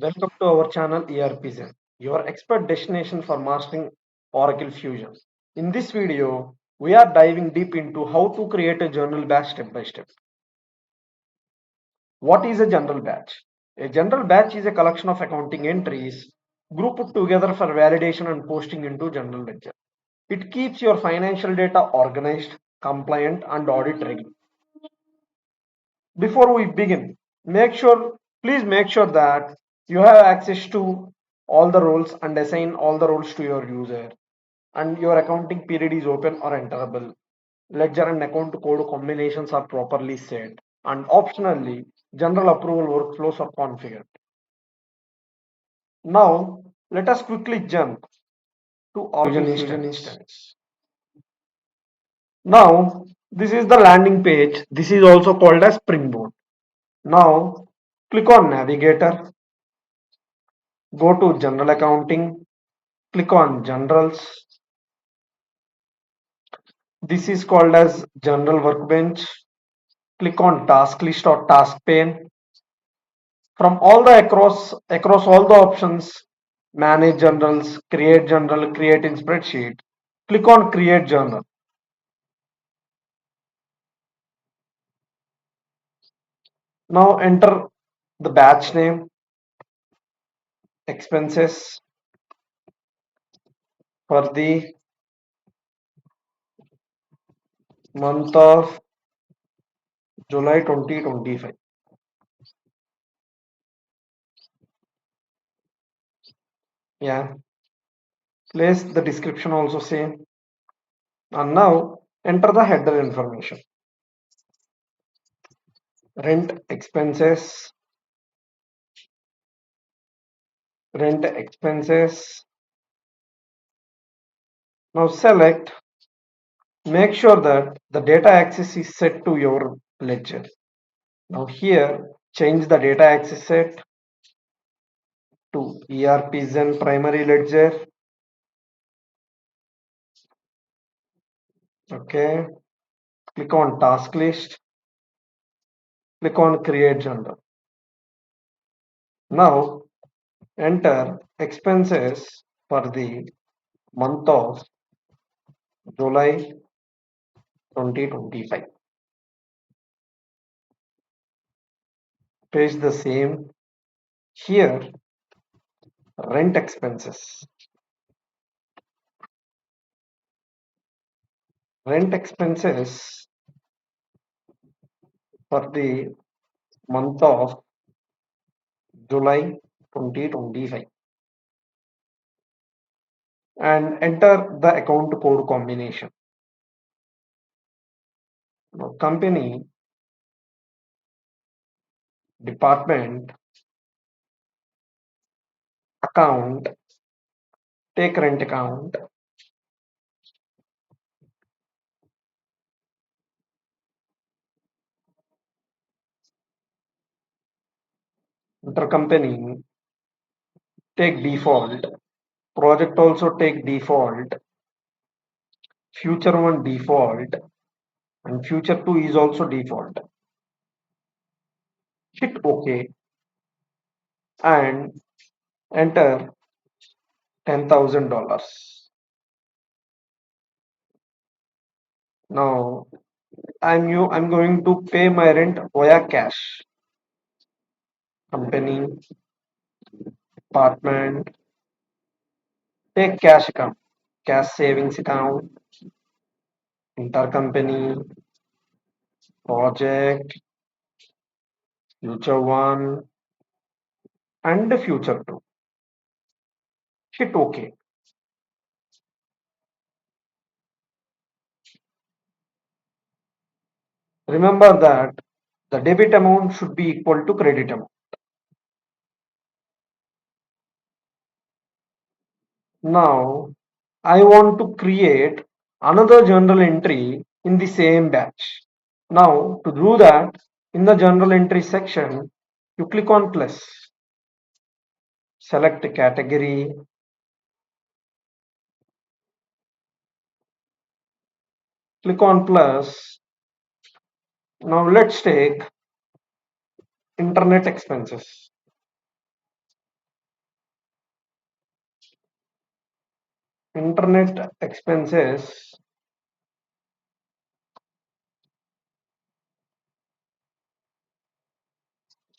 Welcome to our channel ERPzen, your expert destination for mastering Oracle Fusion. In this video, we are diving deep into how to create a journal batch step by step. What is a journal batch? A journal batch is a collection of accounting entries grouped together for validation and posting into journal ledger. It keeps your financial data organized, compliant, and audit ready. Before we begin, please make sure that you have access to all the roles and assign all the roles to your user, and your accounting period is open or enterable. Ledger and account code combinations are properly set, and optionally general approval workflows are configured. Now let us quickly jump to Oracle Fusion instance. Now this is the landing page. This is also called as Springboard. Now click on Navigator, go to General Accounting, click on Generals. This is called as General Workbench. Click on Task List or Task Pane. From all the across all the options, Manage Journals, Create Journal, Create in Spreadsheet. Click on Create Journal. Now enter the batch name, expenses for the month of July 2025. Yeah, place the description also same. And now enter the header information. Rent expenses, rent expenses. Now select, make sure that the data access is set to your ledger. Now here, change the data access set to ERPzen primary ledger. Okay, click on task list, click on create journal. Now enter expenses for the month of July 2025. Paste the same here, rent expenses. Rent expenses for the month of July 2025, and enter the account code combination. Now, company, department, account, take rent account, intercompany, take default, project also take default, future one default, and future two is also default. Hit OK and enter $10,000. Now I'm going to pay my rent via cash. Company, department, take cash account, cash savings account, intercompany, project, future one, and the future two. Hit OK. Remember that the debit amount should be equal to credit amount. Now, I want to create another journal entry in the same batch. Now, to do that, in the journal entry section, you click on plus, select category, click on plus. Now let's take internet expenses. Internet expenses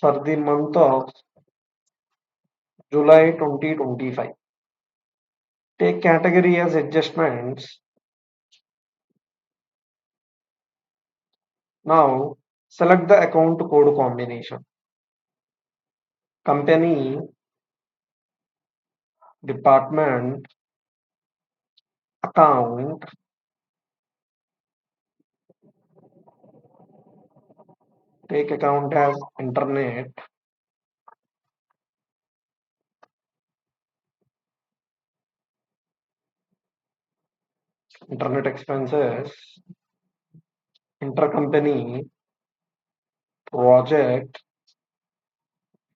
for the month of July 2025. Take category as adjustments. Now select the account code combination. Company, department, account, take account as internet expenses, intercompany, project,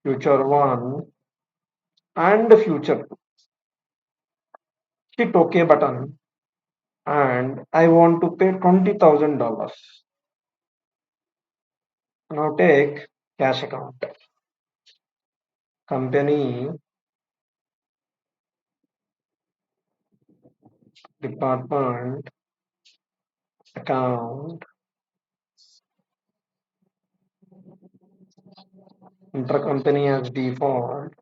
future one, and future two. Hit OK button and I want to pay $20,000. Now take cash account. Company, department, account, intercompany as default,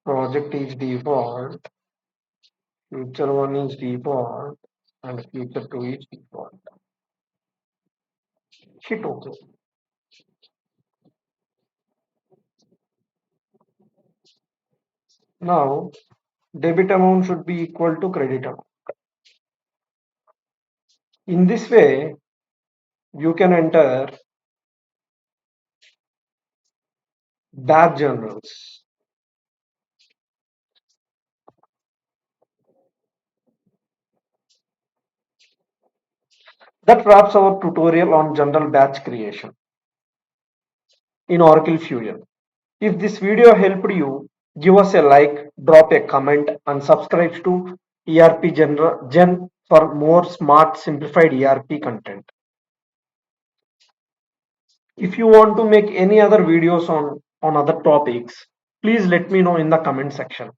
project is default, future one is default, and future two is default. Hit OK. Now debit amount should be equal to credit amount. In this way, you can enter batch journals. That wraps our tutorial on general batch creation in Oracle Fusion. If this video helped you, give us a like, drop a comment, and subscribe to ERP Gen for more smart, simplified ERP content. If you want to make any other videos on other topics, please let me know in the comment section.